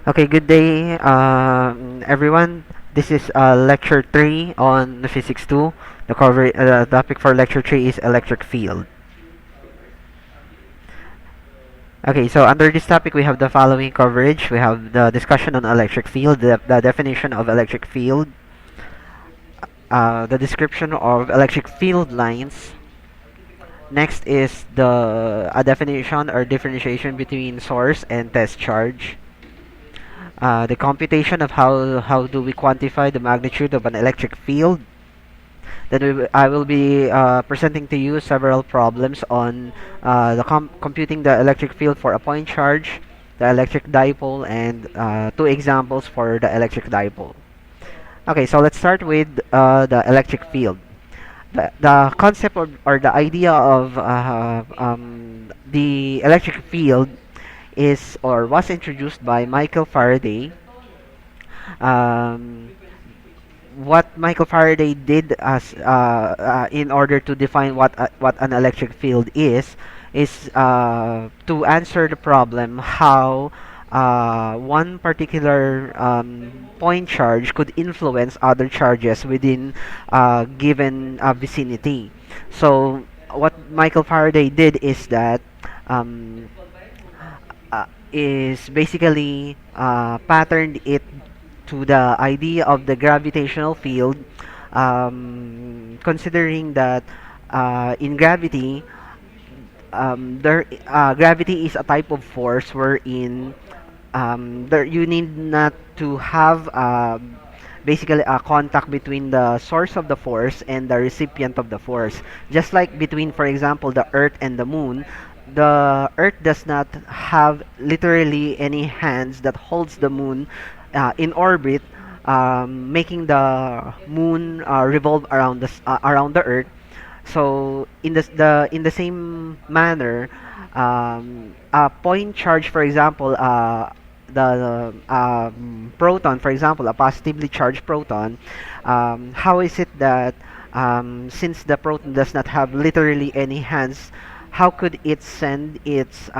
Okay, good day, everyone. This is lecture 3 on physics 2. The topic for lecture 3 is electric field. Okay, so under this topic, we have the following coverage. We have the discussion on electric field, the definition of electric field, the description of electric field lines. Next is the a definition or differentiation between source and test charge. The computation of how do we quantify the magnitude of an electric field. Then I will be presenting to you several problems on computing the electric field for a point charge, the electric dipole, and two examples for the electric dipole. Okay, so let's start with the electric field. The concept or the idea of the electric field is or was introduced by Michael Faraday. Um, what Michael Faraday did as in order to define what an electric field is to answer the problem how one particular point charge could influence other charges within given vicinity. So what Michael Faraday did is that um, is basically patterned it to the idea of the gravitational field, considering that in gravity, gravity is a type of force wherein there you need not to have basically a contact between the source of the force and the recipient of the force. Just like between, for example, the Earth and the Moon, the Earth does not have literally any hands that holds the Moon in orbit, making the Moon revolve around around the Earth. So in the same manner, a point charge, for example, the proton, for example, a positively charged proton, how is it that since the proton does not have literally any hands, how could it send its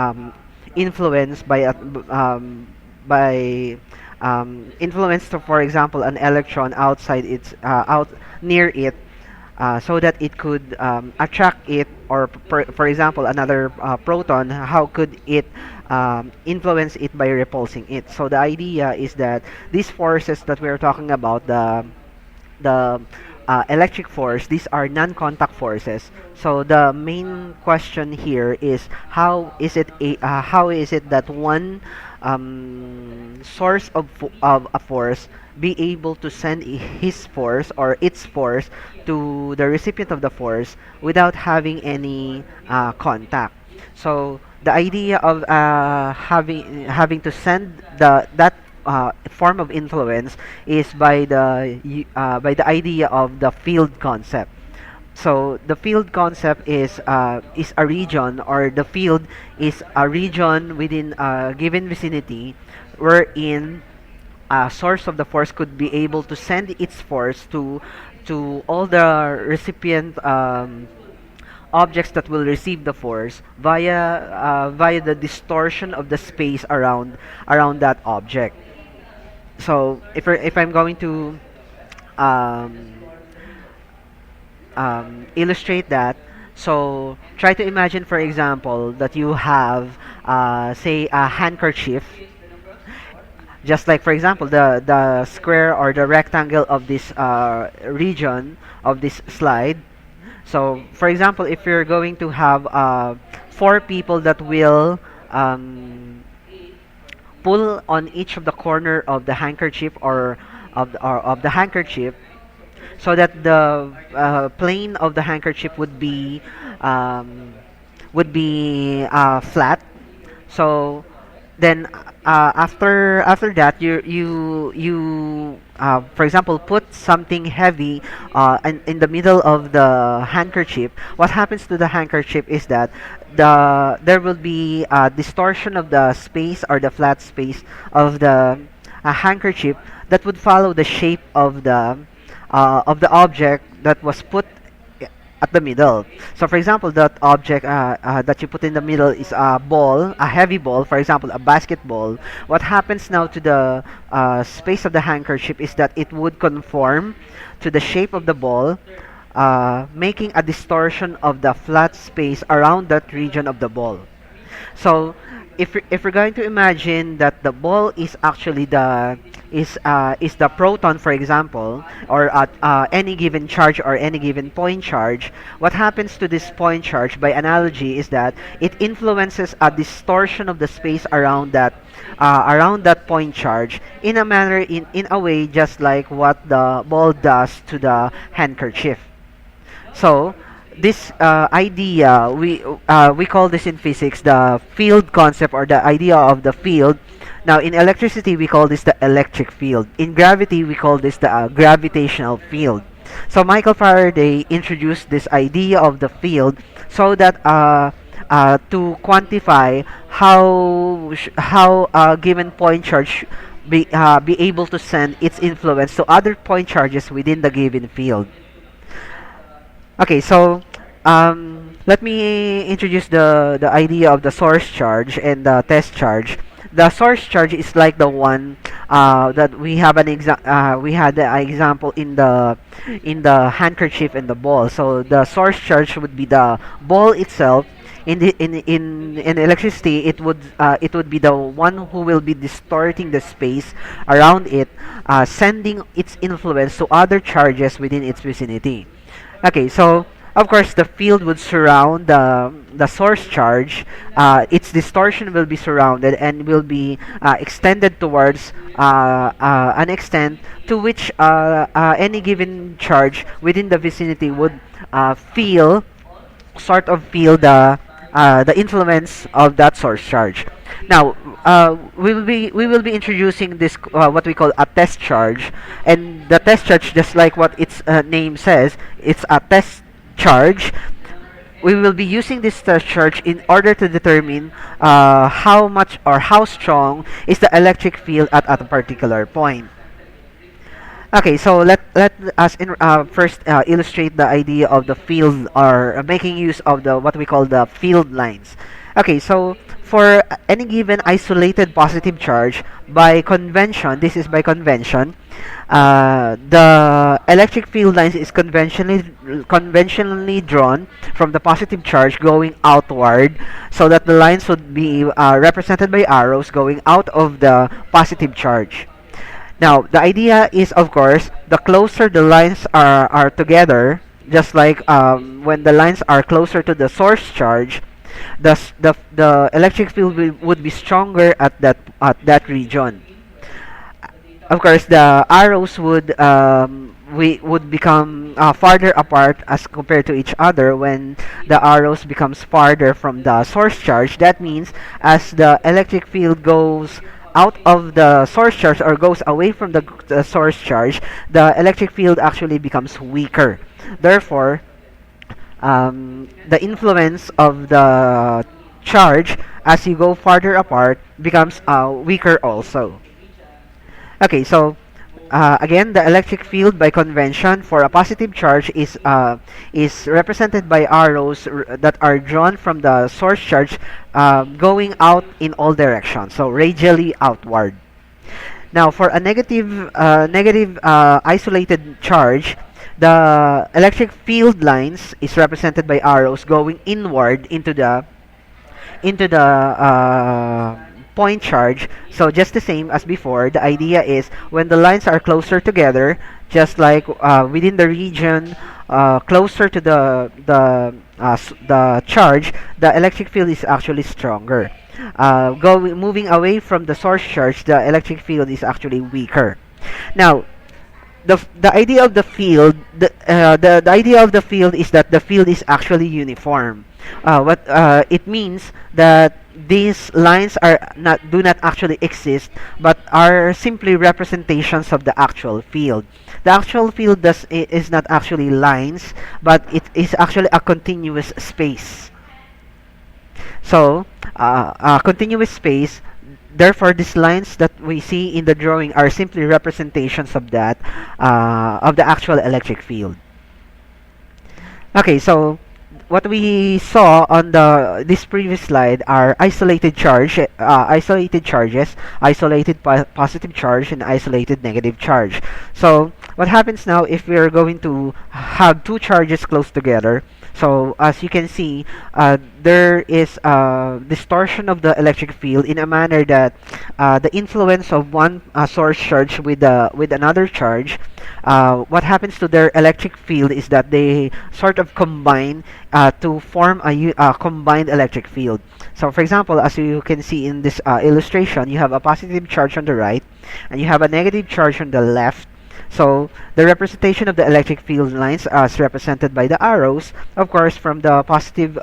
influence by influence to, for example, an electron outside its out near it, so that it could attract it, or for example another proton, how could it influence it by repulsing it? So the idea is that these forces that we're talking about, the electric force, these are non-contact forces. So the main question here is how is it that one source of a force be able to send his force or its force to the recipient of the force without having any contact. So the idea of having to send that form of influence is by the idea of the field concept. So the field concept is a region, or the field is a region within a given vicinity wherein a source of the force could be able to send its force to all the recipient objects that will receive the force via the distortion of the space around that object. So if I'm going to um, illustrate that, so try to imagine, for example, that you have say a handkerchief, just like, for example, the square or the rectangle of this region of this slide. So for example, if you're going to have four people that will pull on each of the corner of the handkerchief, or of the handkerchief, so that the plane of the handkerchief um, would be flat. So then after that, you for example, put something heavy in the middle of the handkerchief. What happens to the handkerchief is that there will be a distortion of the space, or the flat space of the handkerchief, that would follow the shape of the object that was put at the middle. So for example, that object that you put in the middle is a ball, a heavy ball, for example, a basketball. What happens now to the space of the handkerchief is that it would conform to the shape of the ball, making a distortion of the flat space around that region of the ball. So if we're going to imagine that the ball is actually is the proton, for example, or at any given charge or any given point charge, what happens to this point charge by analogy is that it influences a distortion of the space around that point charge in a manner, in a way just like what the ball does to the handkerchief. So this idea, we call this in physics the field concept, or the idea of the field. Now in electricity we call this the electric field. In gravity we call this the gravitational field. So Michael Faraday introduced this idea of the field so that to quantify how a given point charge be able to send its influence to other point charges within the given field. Okay, so let me introduce the idea of the source charge and the test charge. The source charge is like the one that we had the example in the handkerchief and the ball. So the source charge would be the ball itself. In electricity, it would be the one who will be distorting the space around it, sending its influence to other charges within its vicinity. Okay, so of course the field would surround the source charge. Its distortion will be surrounded and will be extended towards an extent to which any given charge within the vicinity would feel feel the influence of that source charge. Now, we will be introducing this what we call a test charge, and the test charge, just like what its name says, it's a test charge. We will be using this test charge in order to determine how much or how strong is the electric field at a particular point. Okay, so let us first illustrate the idea of the field, or making use of the what we call the field lines. Okay, so for any given isolated positive charge, by convention, this is by convention, the electric field lines is conventionally drawn from the positive charge going outward, so that the lines would be represented by arrows going out of the positive charge. Now, the idea is, of course, the closer the lines are together, just like when the lines are closer to the source charge, the electric field would be stronger at that region. Of course, the arrows would become farther apart as compared to each other when the arrows becomes farther from the source charge. That means as the electric field goes out of the source charge or goes away from the source charge, the electric field actually becomes weaker. Therefore, the influence of the charge as you go farther apart becomes weaker also. Okay, so again, the electric field by convention for a positive charge is represented by arrows that are drawn from the source charge, going out in all directions, so radially outward. Now, for a negative isolated charge, the electric field lines is represented by arrows going inward into the point charge. So just the same as before, the idea is when the lines are closer together, just like within the region closer to the charge, the electric field is actually stronger. Moving away from the source charge, the electric field is actually weaker. Now, the idea of the field, the idea of the field is that the field is actually uniform. What it means that these lines are not do not actually exist, but are simply representations of the actual field. The actual field is not actually lines, but it is actually a continuous space. So, a continuous space. Therefore, these lines that we see in the drawing are simply representations of the actual electric field. Okay, so what we saw on the this previous slide are isolated charges, isolated positive charge, and isolated negative charge. So what happens now if we are going to have two charges close together? So as you can see, there is a distortion of the electric field in a manner that the influence of one source charge with another charge, what happens to their electric field is that they sort of combine to form a combined electric field. So, for example, as you can see in this illustration, you have a positive charge on the right and you have a negative charge on the left. So, the representation of the electric field lines as represented by the arrows, of course, from the positive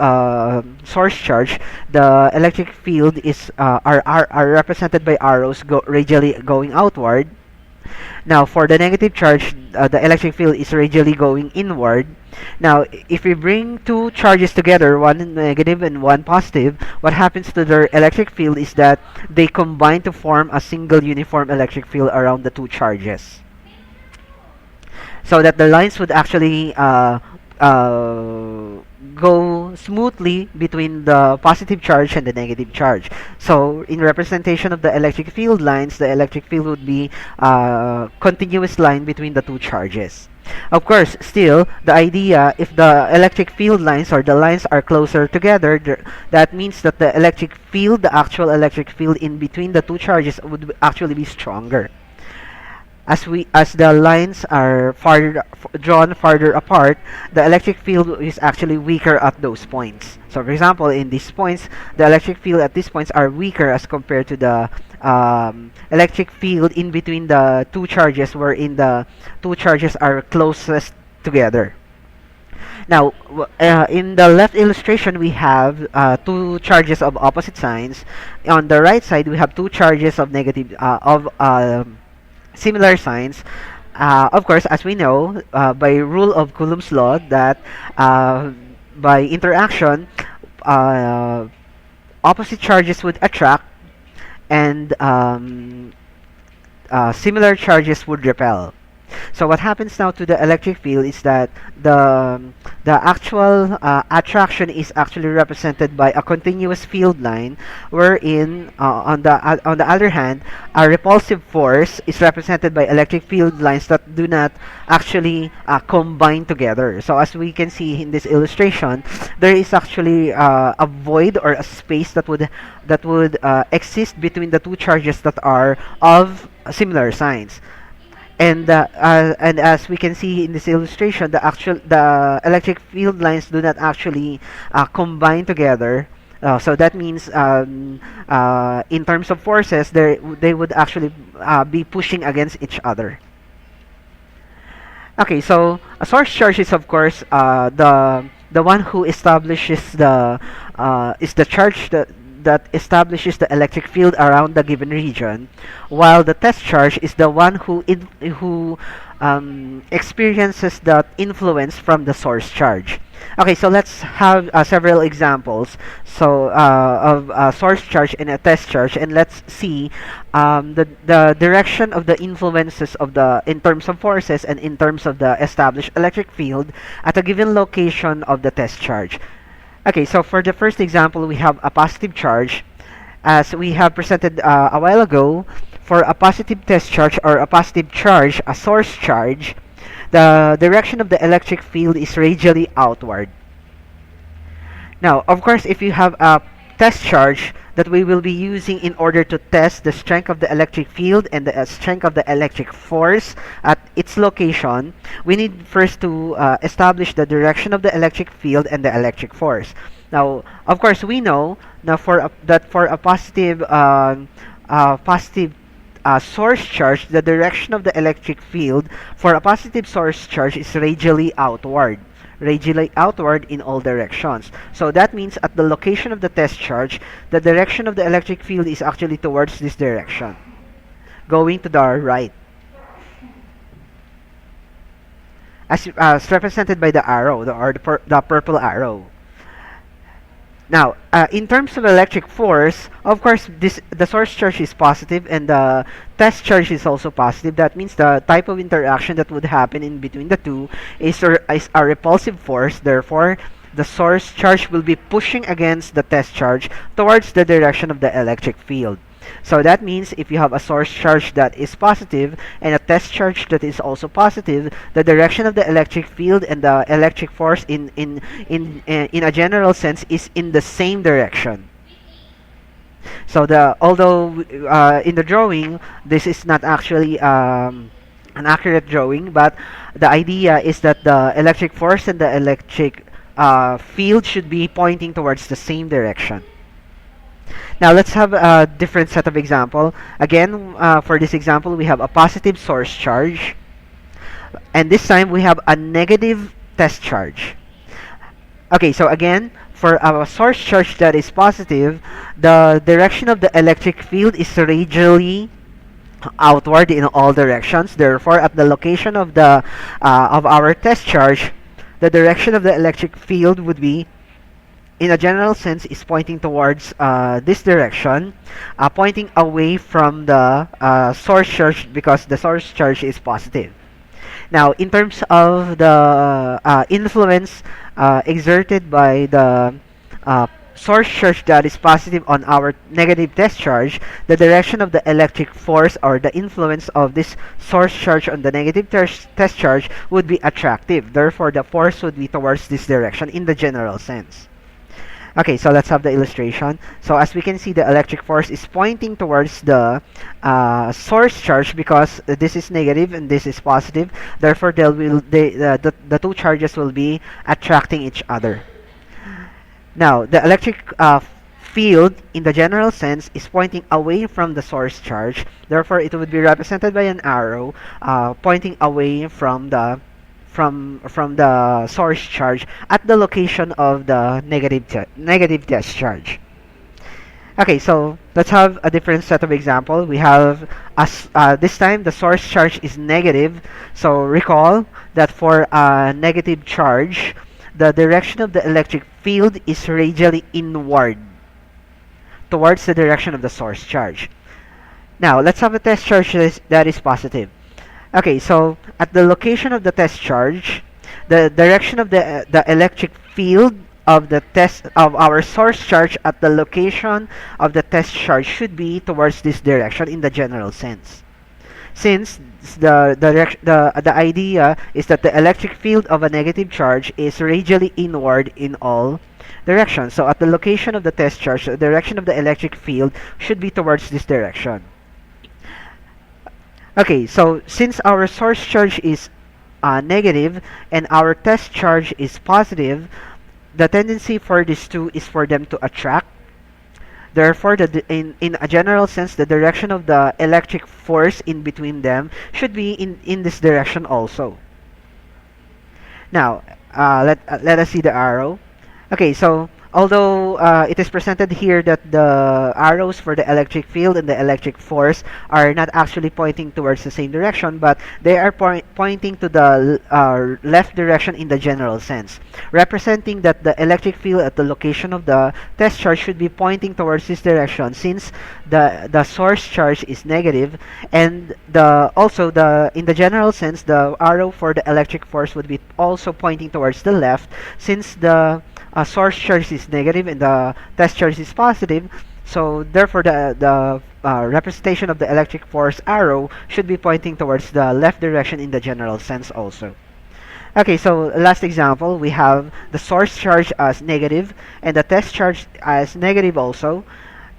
source charge, the electric field are represented by arrows radially going outward. Now, for the negative charge, the electric field is radially going inward. Now, if we bring two charges together, one negative and one positive, what happens to their electric field is that they combine to form a single uniform electric field around the two charges. So that the lines would actually go smoothly between the positive charge and the negative charge. So in representation of the electric field lines, the electric field would be a continuous line between the two charges. Of course, still, the idea, if the electric field lines or the lines are closer together, that means that the electric field, the actual electric field in between the two charges would actually be stronger. As the lines are drawn farther apart, the electric field is actually weaker at those points. So for example, in these points, the electric field at these points are weaker as compared to the electric field in between the two charges, wherein the two charges are closest together. Now, in the left illustration, we have two charges of opposite signs. On the right side, we have two charges of negative of similar signs. Of course, as we know, by rule of Coulomb's law, that by interaction, uh, opposite charges would attract and similar charges would repel. So what happens now to the electric field is that the actual attraction is actually represented by a continuous field line, wherein on the other hand, a repulsive force is represented by electric field lines that do not actually combine together. So as we can see in this illustration, there is actually a void or a space that would exist between the two charges that are of similar signs. And as we can see in this illustration, the electric field lines do not actually combine together. So that means in terms of forces, they would actually be pushing against each other. Okay, so a source charge is of course the one who establishes the is the charge that establishes the electric field around the given region, while the test charge is the one who experiences that influence from the source charge. Okay, so let's have several examples of a source charge and a test charge, and let's see the direction of the influences of the in terms of forces and in terms of the established electric field at a given location of the test charge. Okay, so for the first example, we have a positive charge. As we have presented a while ago, for a positive test charge or a positive charge, a source charge, the direction of the electric field is radially outward. Now, of course, if you have a test charge that we will be using in order to test the strength of the electric field and the strength of the electric force at its location, we need first to establish the direction of the electric field and the electric force. Now, of course, we know now that for a positive source charge, the direction of the electric field for a positive source charge is radially outward in all directions. So that means at the location of the test charge, the direction of the electric field is actually towards this direction, going to the right, as represented by the arrow, the purple arrow. Now, in terms of electric force, of course, this the source charge is positive and the test charge is also positive. That means the type of interaction that would happen in between the two is a repulsive force. Therefore, the source charge will be pushing against the test charge towards the direction of the electric field. So that means if you have a source charge that is positive and a test charge that is also positive, the direction of the electric field and the electric force in a general sense is in the same direction. So the although in the drawing this is not actually an accurate drawing, but the idea is that the electric force and the electric field should be pointing towards the same direction. Now let's have a different set of example. Again, for this example, we have a positive source charge, and this time we have a negative test charge. Okay, so again, for a source charge that is positive, the direction of the electric field is radially outward in all directions. Therefore, at the location of our test charge, the direction of the electric field would be, in a general sense, is pointing towards this direction, pointing away from the source charge because the source charge is positive. Now, in terms of the influence exerted by the source charge that is positive on our negative test charge, the direction of the electric force or the influence of this source charge on the negative test charge would be attractive. Therefore, the force would be towards this direction in the general sense. Okay, so let's have the illustration. So as we can see, the electric force is pointing towards the source charge because this is negative and this is positive. Therefore, the two charges will be attracting each other. Now, the electric field, in the general sense, is pointing away from the source charge. Therefore, it would be represented by an arrow pointing away from the source charge at the location of the negative test charge. Okay, so let's have a different set of example. We have this time the source charge is negative. So recall that for a negative charge, the direction of the electric field is radially inward towards the direction of the source charge. Now let's have a test charge that is positive. Okay, so at the location of the test charge, the direction of the electric field of the test of our source charge at the location of the test charge should be towards this direction in the general sense. Since the idea is that the electric field of a negative charge is radially inward in all directions. So at the location of the test charge, the direction of the electric field should be towards this direction. Okay, so since our source charge is negative and our test charge is positive, the tendency for these two is for them to attract. Therefore, in a general sense, the direction of the electric force in between them should be in this direction also. Now, let us see the arrow. Okay, so although it is presented here that the arrows for the electric field and the electric force are not actually pointing towards the same direction, but they are pointing to the left direction in the general sense, representing that the electric field at the location of the test charge should be pointing towards this direction, since the source charge is negative, and in the general sense, the arrow for the electric force would be also pointing towards the left, since the source charge is negative and the test charge is positive. So therefore, the representation of the electric force arrow should be pointing towards the left direction in the general sense also. Okay, so last example, we have the source charge as negative and the test charge as negative also.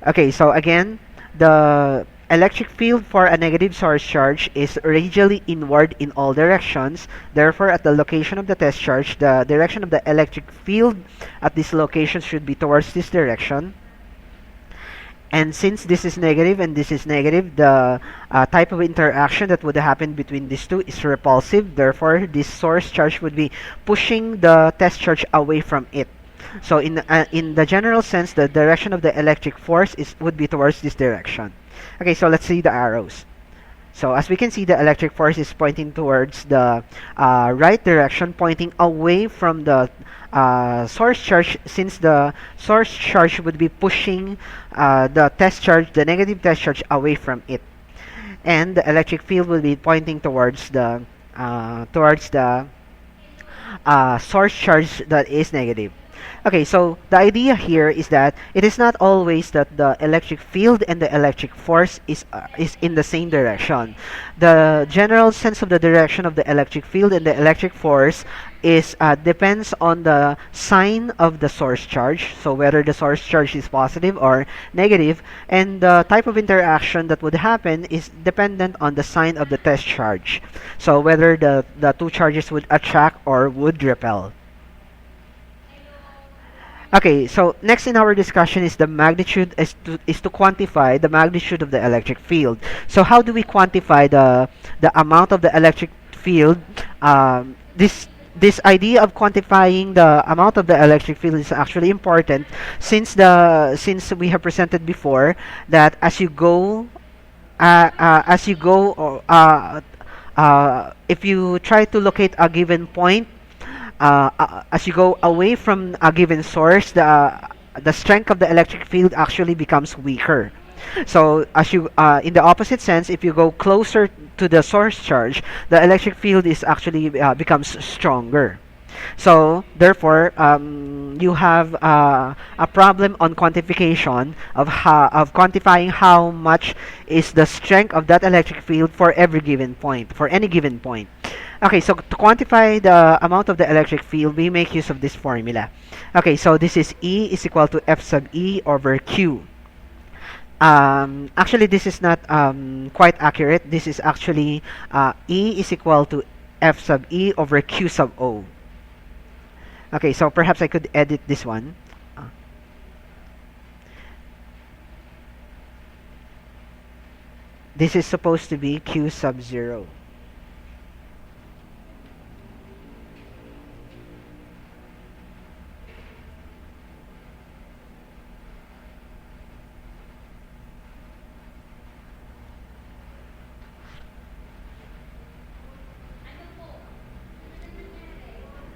Okay, so again, the electric field for a negative source charge is radially inward in all directions. Therefore, at the location of the test charge, the direction of the electric field at this location should be towards this direction. And since this is negative and this is negative, the type of interaction that would happen between these two is repulsive. Therefore, this source charge would be pushing the test charge away from it. So in the general sense, the direction of the electric force would be towards this direction. Okay, so let's see the arrows. So as we can see, the electric force is pointing towards the right direction, pointing away from the source charge, since the source charge would be pushing the test charge, the negative test charge, away from it, and the electric field will be pointing towards the source charge that is negative. Okay, so the idea here is that it is not always that the electric field and the electric force is in the same direction. The general sense of the direction of the electric field and the electric force is depends on the sign of the source charge, so whether the source charge is positive or negative, and the type of interaction that would happen is dependent on the sign of the test charge, so whether the two charges would attract or would repel. Okay, so next in our discussion is the magnitude, is to quantify the magnitude of the electric field. So how do we quantify the amount of the electric field? This idea of quantifying the amount of the electric field is actually important, since we have presented before that as you go, or if you try to locate a given point, as you go away from a given source, the strength of the electric field actually becomes weaker. So as you in the opposite sense, if you go closer to the source charge, the electric field is actually becomes stronger. So therefore, you have a problem on quantification of quantifying how much is the strength of that electric field for every given point, for any given point. Okay, so to quantify the amount of the electric field, we make use of this formula. Okay, so this is E is equal to F sub E over Q. Actually, this is not quite accurate. This is actually E is equal to F sub E over Q sub O. Okay, so perhaps I could edit this one. This is supposed to be Q sub 0.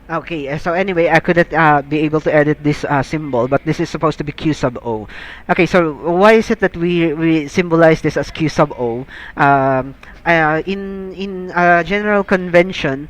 Okay, so anyway, I couldn't be able to edit this symbol, but this is supposed to be Q sub O. Okay, so why is it that we symbolize this as Q sub O? In general convention,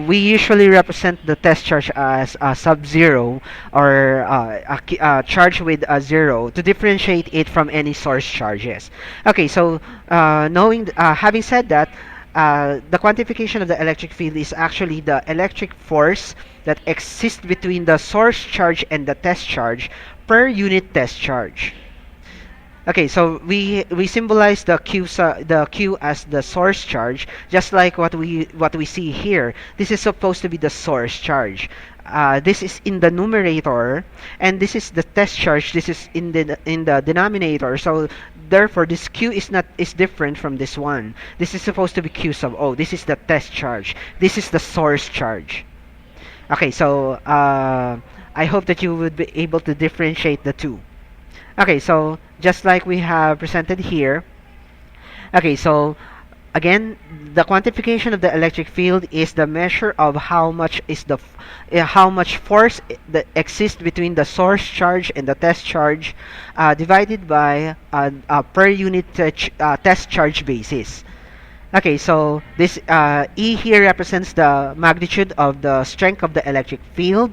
we usually represent the test charge as sub-zero, or a charge with a zero, to differentiate it from any source charges. Okay, so having said that, the quantification of the electric field is actually the electric force that exists between the source charge and the test charge per unit test charge. Okay, so we symbolize the Q as the source charge, just like what we see here. This is supposed to be the source charge. This is in the numerator, and this is the test charge. This is in the denominator. So therefore, this Q is different from this one. This is supposed to be Q sub O. This is the test charge. This is the source charge. Okay, so I hope that you would be able to differentiate the two. Okay, so just like we have presented here. Okay, so again, the quantification of the electric field is the measure of how much how much force that exists between the source charge and the test charge, divided by a per unit test charge basis. Okay, so this E here represents the magnitude of the strength of the electric field,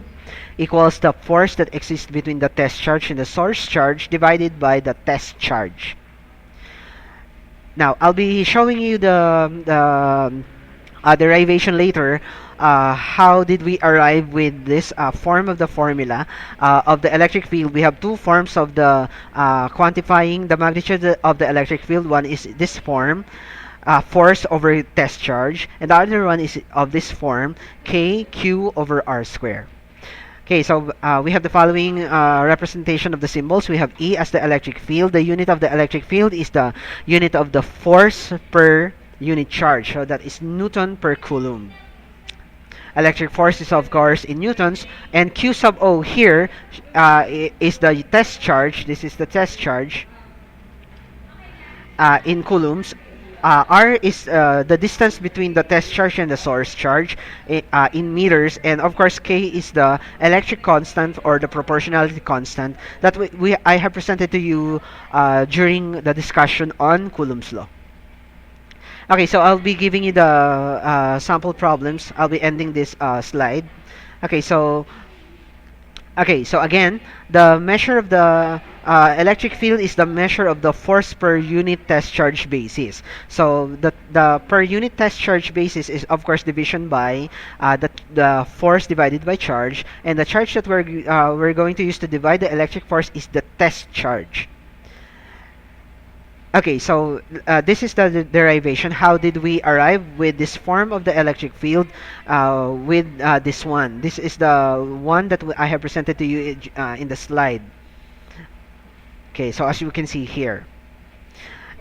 equals the force that exists between the test charge and the source charge, divided by the test charge. Now, I'll be showing you the derivation later. How did we arrive with this form of the formula of the electric field? We have two forms of the quantifying the magnitude of the electric field. One is this form, force over test charge, and the other one is of this form, KQ over R square. Okay, so we have the following representation of the symbols. We have E as the electric field. The unit of the electric field is the unit of the force per unit charge. So that is Newton per Coulomb. Electric force is of course in newtons, and Q sub O here is the test charge. This is the test charge in coulombs. R is the distance between the test charge and the source charge in meters, and of course K is the electric constant or the proportionality constant that I have presented to you during the discussion on Coulomb's law. Okay, so I'll be giving you the sample problems. I'll be ending this slide. Okay, so again, the measure of the electric field is the measure of the force per unit test charge basis. So the per unit test charge basis is of course division by the force divided by charge, and the charge that we're going to use to divide the electric force is the test charge. Okay, so this is the derivation. How did we arrive with this form of the electric field with this one? This is the one that I have presented to you in the slide. Okay, so as you can see here.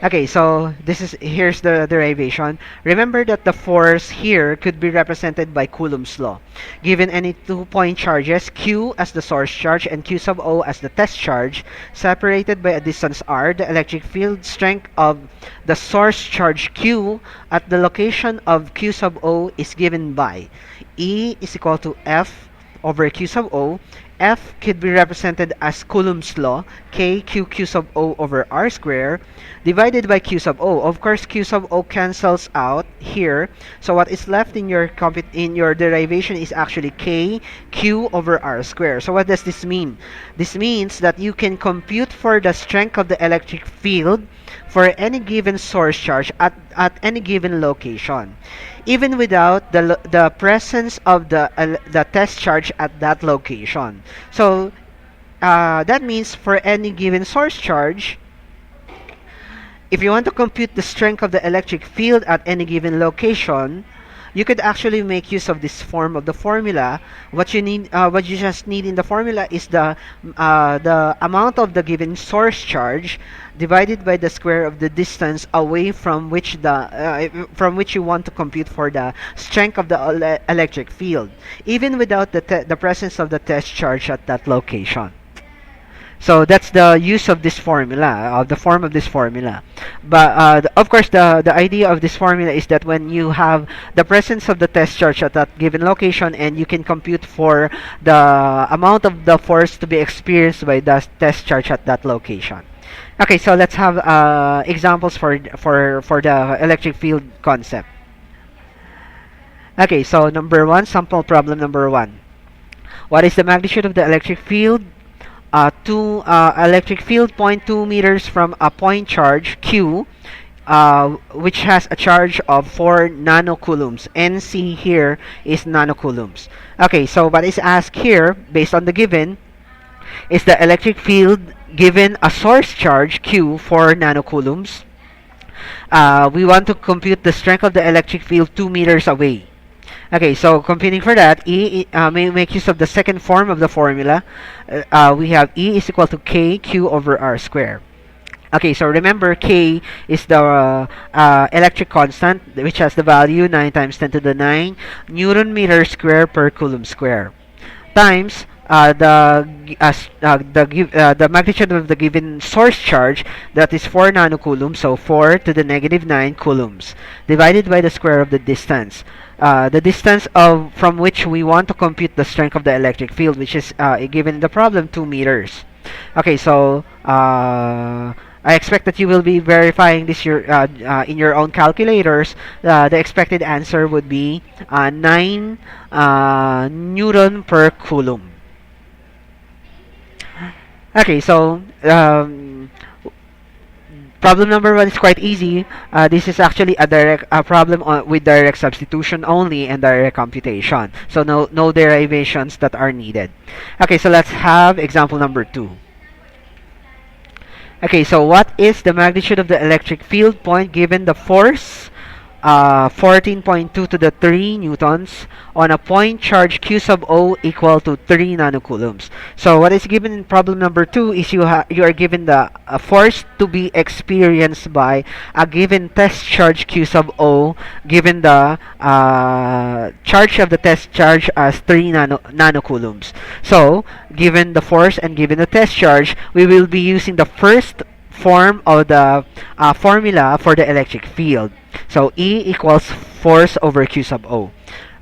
Okay, so here's the derivation. Remember that the force here could be represented by Coulomb's law. Given any 2-point charges, Q as the source charge and Q sub O as the test charge, separated by a distance r, the electric field strength of the source charge Q at the location of Q sub O is given by E is equal to F over Q sub O. F could be represented as Coulomb's law, Q sub O over R square, divided by Q sub O. Of course, Q sub O cancels out here. So what is left in your derivation is actually Q over R square. So what does this mean? This means that you can compute for the strength of the electric field for any given source charge at any given location, even without the presence of the test charge at that location. So that means for any given source charge, if you want to compute the strength of the electric field at any given location, you could actually make use of this form of the formula. What you just need in the formula is the amount of the given source charge divided by the square of the distance away from which you want to compute for the strength of the electric field, even without the presence of the test charge at that location. So that's the use of this formula, of the form of this formula. But of course, the idea of this formula is that when you have the presence of the test charge at that given location, and you can compute for the amount of the force to be experienced by the test charge at that location. Okay, so let's have examples for the electric field concept. Okay, so sample problem number 1. What is the magnitude of the electric field? Electric field 0.2 meters from a point charge Q, which has a charge of 4 nanocoulombs. NC here is nanocoulombs. Okay, so what is asked here, based on the given, is the electric field given a source charge Q 4 nanocoulombs. We want to compute the strength of the electric field 2 meters away. Okay, so computing for that, may make use of the second form of the formula. We have E is equal to Q over R square. Okay, so remember K is the electric constant, which has the value 9 times 10 to the 9 Newton meter square per Coulomb square, times the magnitude of the given source charge, that is 4 nanocoulombs, so 4 to the negative 9 coulombs, divided by the square of the distance. The distance from which we want to compute the strength of the electric field, which is given in the problem 2 meters. Okay, so I expect that you will be verifying this in your own calculators. The expected answer would be 9 Newton per coulomb. Okay, so problem number 1 is quite easy. This is actually a problem with direct substitution only and direct computation. So no derivations that are needed. Okay, so let's have example number 2. Okay, so what is the magnitude of the electric field point given the force 14.2 to the 3 newtons on a point charge Q sub O equal to 3 nanocoulombs. So what is given in problem number 2 is you are given the force to be experienced by a given test charge Q sub O, given the charge of the test charge as 3 nanocoulombs. So given the force and given the test charge, we will be using the first form of the formula for the electric field. So E equals force over Q sub O.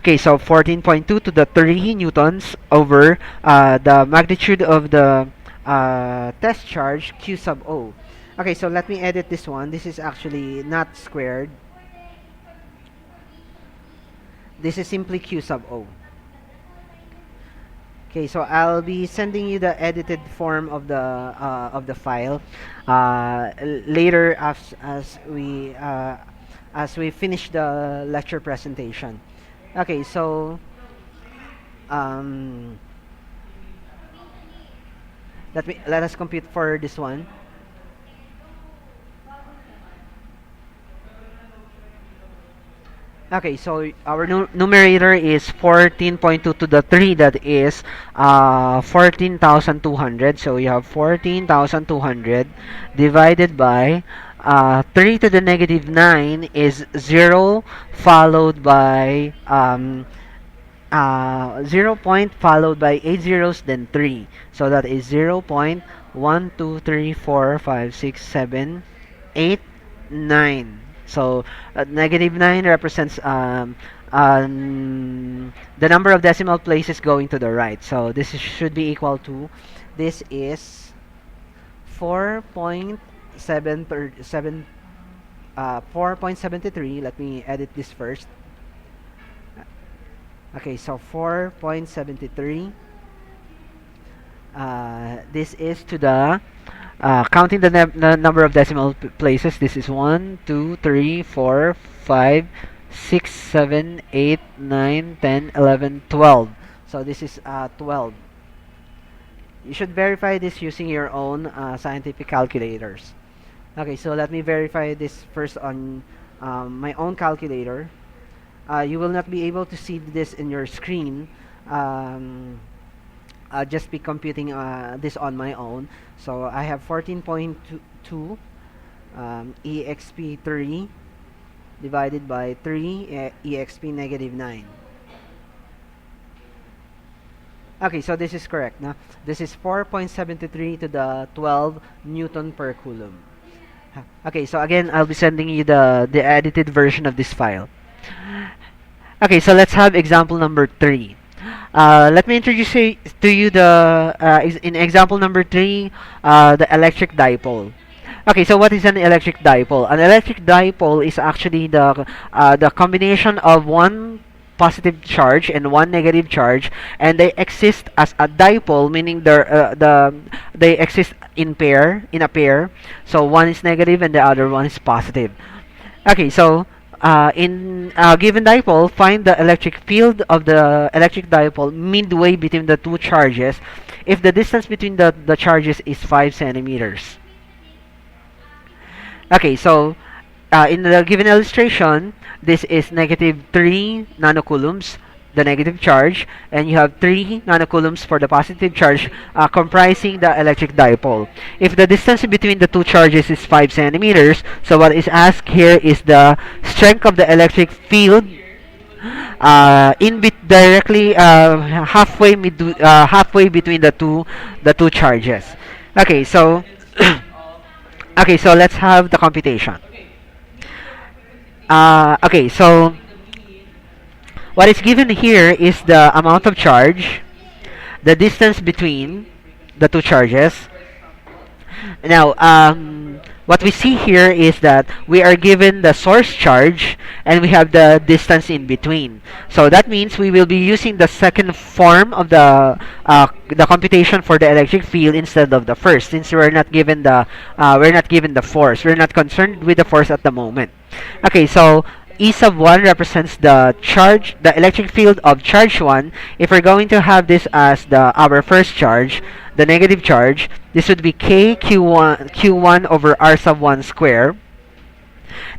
Okay, so 14.2 to the 3 newtons over the magnitude of the test charge Q sub O. Okay, so let me edit this one. This is actually not squared. This is simply Q sub O. Okay, so I'll be sending you the edited form of the file later as we finish the lecture presentation. Okay, so um, let us compute for this one. Okay, so our numerator is 14.2 to the 3, that is 14,200. So we have 14,200 divided by 3 to the negative 9 is 0 followed by 0 point followed by 8 zeros then 3. So that is 0 0.1, 2, 3, 4, 5, 6, 7, 8, 9. So negative 9 represents the number of decimal places going to the right. So this should be equal to, this is 4.73. Let me edit this first. Okay, so 4.73. This is to the counting the number of decimal places. This is 1, 2, 3, 4, 5, 6, 7, 8, 9, 10, 11, 12. So this is 12. You should verify this using your own scientific calculators. Okay, so let me verify this first on my own calculator. You will not be able to see this in your screen. I'll just be computing this on my own. So I have 14.2 exp3 divided by 3 exp negative 9. Okay, so this is correct. No? This is 4.73 to the 12 Newton per Coulomb. Okay, so again, I'll be sending you the edited version of this file. Okay, so let's have example number 3. Let me introduce to you in example number 3, the electric dipole. Okay, so what is an electric dipole? An electric dipole is actually the combination of one positive charge and one negative charge, and they exist as a dipole, meaning they exist in a pair. So one is negative and the other one is positive. Okay, so in a given dipole, find the electric field of the electric dipole midway between the two charges if the distance between the charges is 5 centimeters. Okay, so in the given illustration, this is negative 3 nanocoulombs, the negative charge, and you have 3 nanocoulombs for the positive charge, comprising the electric dipole. If the distance between the two charges is 5 centimeters, so what is asked here is the strength of the electric field directly halfway between the two charges. Okay, so okay, so let's have the computation. Okay, so what is given here is the amount of charge, the distance between the two charges. Now, what we see here is that we are given the source charge and we have the distance in between. So that means we will be using the second form of the computation for the electric field instead of the first, since we're not given the force. We're not concerned with the force at the moment. Okay, so E sub 1 represents the electric field of charge 1. If we're going to have this as our first charge, the negative charge, this would be Q1 over R sub 1 square.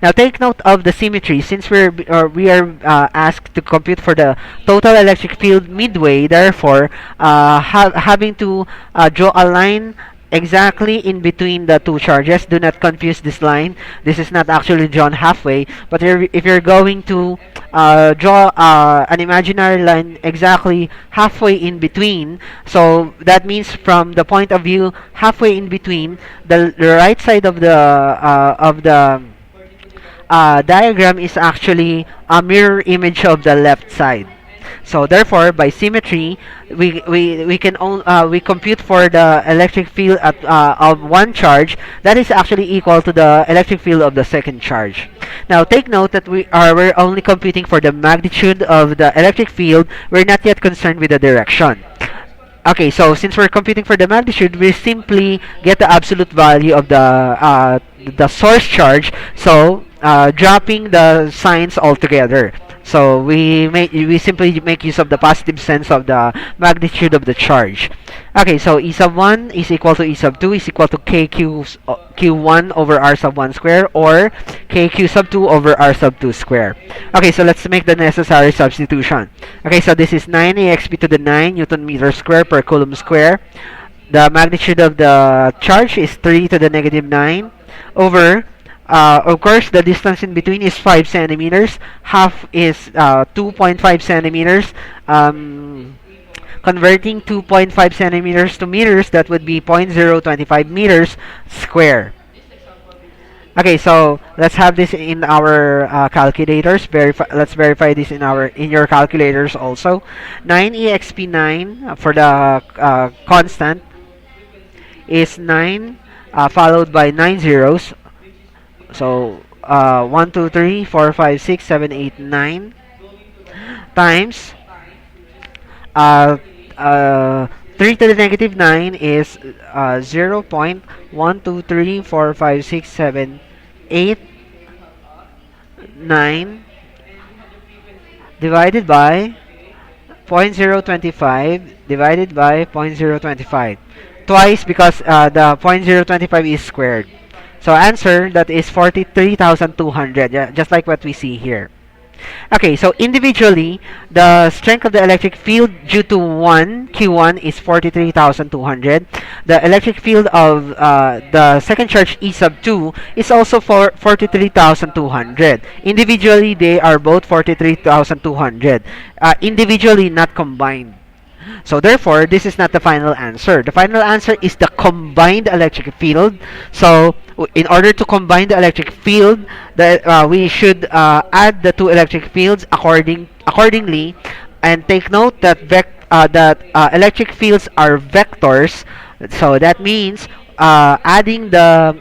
Now take note of the symmetry, since we are asked to compute for the total electric field midway. Therefore, having to draw a line exactly in between the two charges. Do not confuse this line. This is not actually drawn halfway, but if you're going to draw an imaginary line exactly halfway in between, so that means from the point of view halfway in between, the right side of the diagram is actually a mirror image of the left side. So therefore, by symmetry, we compute for the electric field of one charge that is actually equal to the electric field of the second charge. Now take note that we're only computing for the magnitude of the electric field. We're not yet concerned with the direction. Okay, so since we're computing for the magnitude, we simply get the absolute value of the source charge. So dropping the signs altogether. So we simply make use of the positive sense of the magnitude of the charge. Okay, so E sub 1 is equal to E sub 2 is equal to Q1 over R sub 1 square, or KQ sub 2 over R sub 2 square. Okay, so let's make the necessary substitution. Okay, so this is 9 exp to the 9 Newton meter square per coulomb square. The magnitude of the charge is 3 to the negative 9 over, of course, the distance in between is 5 centimeters. Half is 2.5 centimeters. Converting 2.5 centimeters to meters, that would be 0.025 meters square. Okay, so let's have this in our calculators. Let's verify this in your calculators also. 9 exp9 for the constant is 9 followed by 9 zeros. So 1, 2, 3, 4, 5, 6, 7, 8, 9 times uh, 3 to the negative 9 is 0 0.123456789 divided by 0.025 divided by 0.025. Twice, because the 0.025 is squared. So answer, that is 43,200, just like what we see here. Okay, so individually, the strength of the electric field due to Q1 is 43,200. The electric field of the second charge E sub 2 is also for 43,200. Individually, they are both 43,200. Individually, not combined. So therefore, this is not the final answer. The final answer is the combined electric field. So in order to combine the electric field, we should add the two electric fields accordingly, and take note that electric fields are vectors. So that means adding the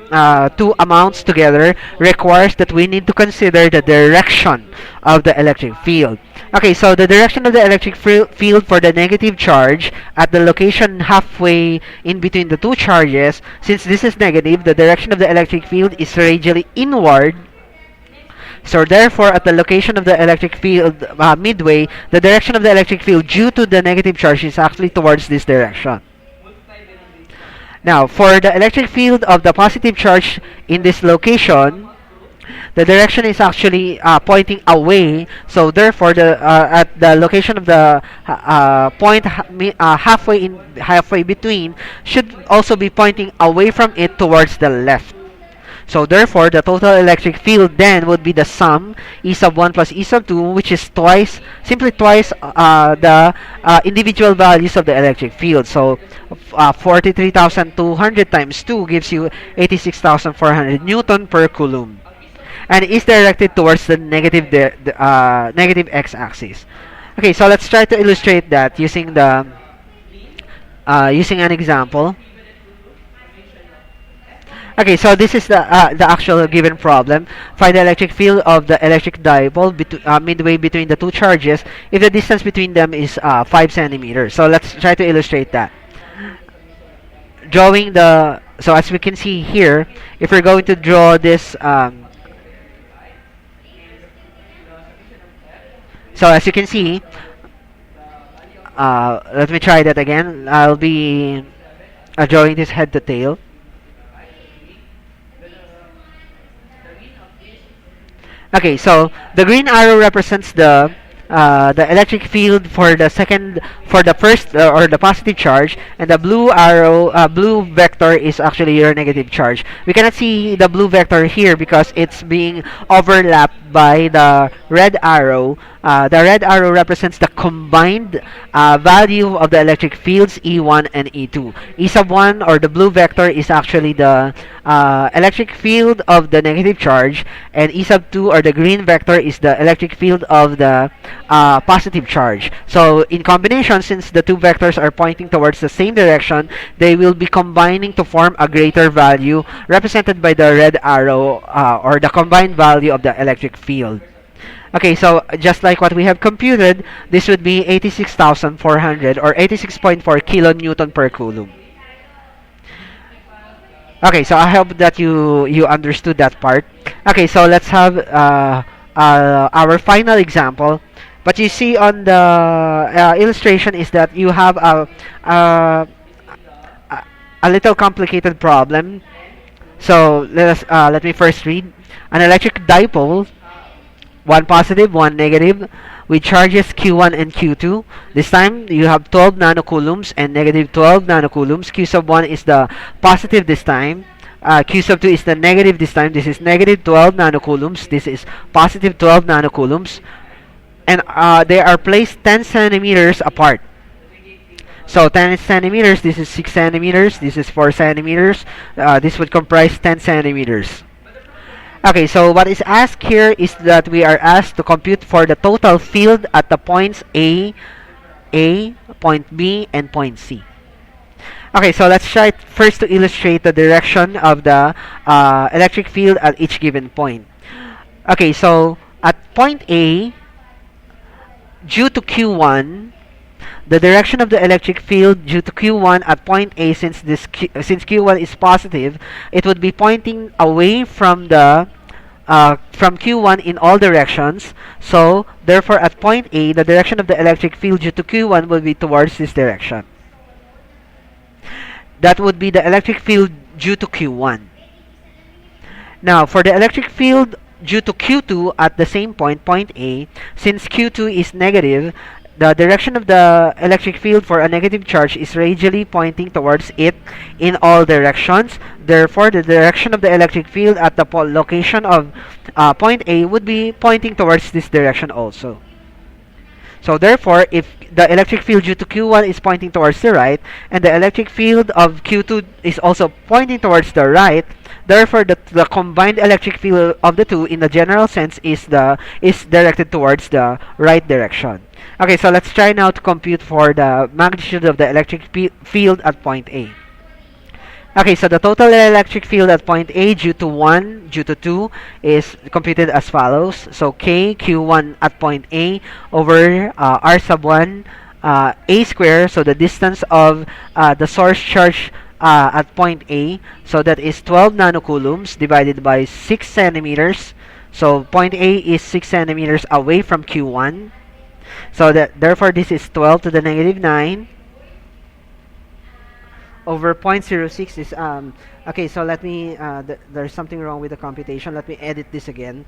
two amounts together requires that we need to consider the direction of the electric field. Okay, so the direction of the electric field for the negative charge at the location halfway in between the two charges, since this is negative, the direction of the electric field is radially inward. So therefore, at the location of the electric field midway, the direction of the electric field due to the negative charge is actually towards this direction. Now, for the electric field of the positive charge in this location, the direction is actually pointing away. So therefore, at the location of the point halfway between should also be pointing away from it towards the left. So therefore, the total electric field then would be the sum E sub 1 plus E sub 2, which is simply twice the individual values of the electric field. So 43,200 times 2 gives you 86,400 Newton per coulomb, and is directed towards the negative x-axis. Okay, so let's try to illustrate that using using an example. Okay, so this is the actual given problem. Find the electric field of the electric dipole midway between the two charges if the distance between them is 5 centimeters. So let's try to illustrate that. So as we can see here, if we're going to draw this, so as you can see, let me try that again. I'll be drawing this head to tail. Okay, so the green arrow represents the the electric field for the second, for the first, or the positive charge, and the blue arrow, blue vector is actually your negative charge. We cannot see the blue vector here because it's being overlapped by the red arrow. The red arrow represents the combined value of the electric fields E1 and E2. E sub 1, or the blue vector, is actually the electric field of the negative charge, and E sub 2, or the green vector, is the electric field of the positive charge. So in combination, since the two vectors are pointing towards the same direction, they will be combining to form a greater value represented by the red arrow, or the combined value of the electric field. Okay, so just like what we have computed, this would be 86,400, or 86.4 kilonewton per coulomb. Okay, so I hope that you understood that part. Okay, so let's have our final example. But you see on the illustration is that you have a, a a little complicated problem. So let me first read. An electric dipole, one positive, one negative, with charges Q1 and Q2. This time you have 12 nanocoulombs and negative 12 nanocoulombs. Q sub 1 is the positive this time. Q sub 2 is the negative this time. This is negative 12 nanocoulombs. This is positive 12 nanocoulombs. And they are placed 10 centimeters apart. So 10 centimeters, this is 6 centimeters, this is 4 centimeters. This would comprise 10 centimeters. Okay, so what is asked here is that we are asked to compute for the total field at the points A, point B, and point C. Okay, so let's try first to illustrate the direction of the electric field at each given point. Okay, so at point A, due to Q1, the direction of the electric field due to Q1 at point A, since since Q1 is positive, it would be pointing away from the from Q1 in all directions. So therefore, at point A, the direction of the electric field due to Q1 will be towards this direction. That would be the electric field due to Q1. Now, for the electric field due to Q2 at the same point, point A, since Q2 is negative, the direction of the electric field for a negative charge is radially pointing towards it in all directions. Therefore, the direction of the electric field at the location of point A would be pointing towards this direction also. So therefore, if the electric field due to Q1 is pointing towards the right, and the electric field of Q2 is also pointing towards the right, therefore the combined electric field of the two in the general sense is directed towards the right direction. Okay, so let's try now to compute for the magnitude of the electric field at point A. Okay, so the total electric field at point A due to 1, due to 2 is computed as follows. So K, Q1 at point A over R sub 1 A square, so the distance of the source charge at point A, so that is 12 nanocoulombs divided by 6 centimeters. So point A is 6 centimeters away from Q1. So that therefore this is 12 to the negative 9 over 0.06 is okay, so let me there's something wrong with the computation. Let me edit this again.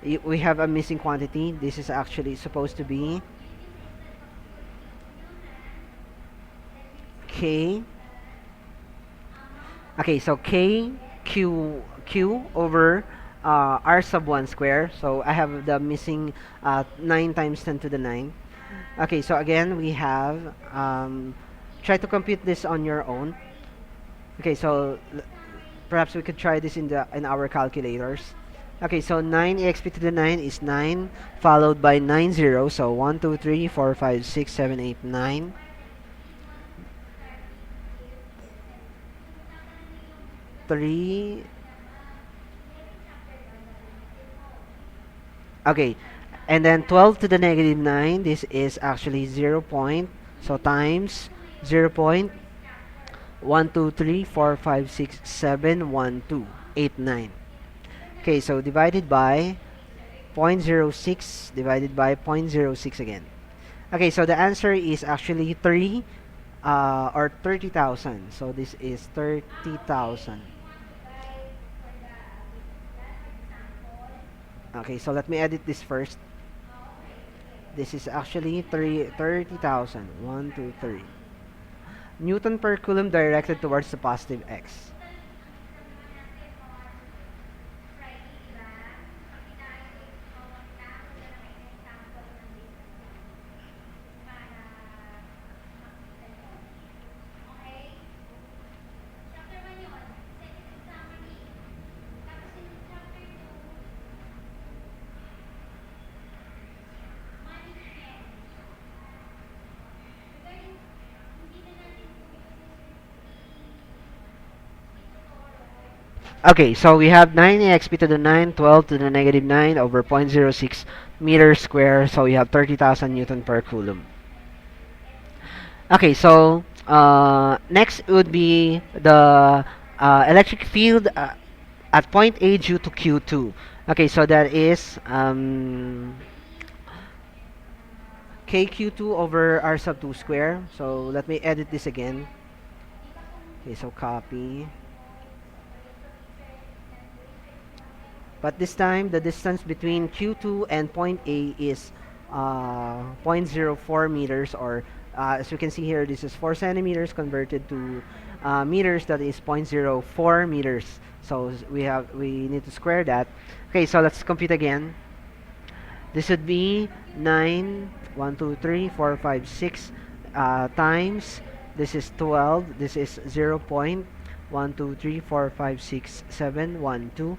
We have a missing quantity. This is actually supposed to be K. Okay, so K Q over R sub 1 square. So I have the missing 9 times 10 to the 9. Okay, so again we have try to compute this on your own. Okay, so perhaps we could try this in our calculators. Okay, so 9 exp to the 9 is 9, followed by 9 zeros. So 1, 2, 3, 4, 5, 6, 7, 8, 9. Three. Okay, and then 12 to the negative 9. This is actually 0 point. So times 0 point 1, 2, 3, 4, 5, 6, 7, 1, 2, 8, 9. Okay, so divided by 0.06 divided by 0.06 again. Okay, so the answer is actually 3 or 30,000. So this is 30,000. Okay, so let me edit this first. This is actually 30,000. 1, 2, 3. Newton per coulomb directed towards the positive x. Okay, so we have 9exp to the 9, 12 to the negative 9 over 0.06 meters square. So we have 30,000 Newton per coulomb. Okay, so next would be the electric field at point A due to Q2. Okay, so that is KQ2 over R sub 2 square. So let me edit this again. Okay, so copy. But this time, the distance between Q2 and point A is 0.04 meters, or as you can see here, this is 4 centimeters converted to meters, that is 0.04 meters. So we need to square that. Okay, so let's compute again. This would be 9, 1, 2, 3, 4, 5, 6 times, this is 12, this is 0 0.1, 2, 3, 4, 5, 6, 7, 1, 2,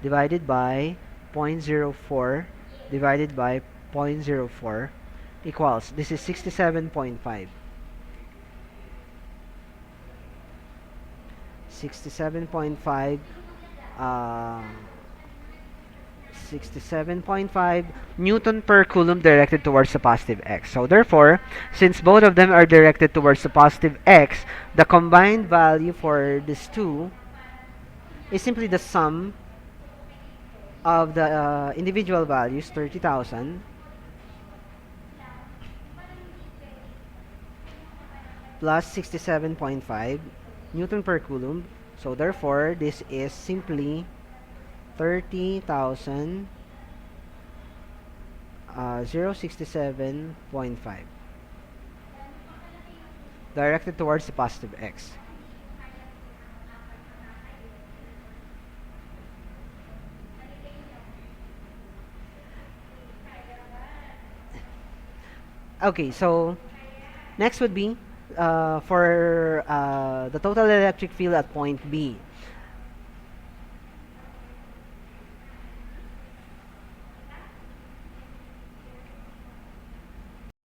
divided by 0.04 divided by 0.04 equals, this is 67.5. 67.5 uh, 67.5 Newton per coulomb directed towards the positive x. So therefore, since both of them are directed towards the positive x, the combined value for these two is simply the sum of the individual values, 30,000 plus 67.5 Newton per coulomb. So therefore, this is simply 30,000 067.5 directed towards the positive x. Okay, so next would be for the total electric field at point B.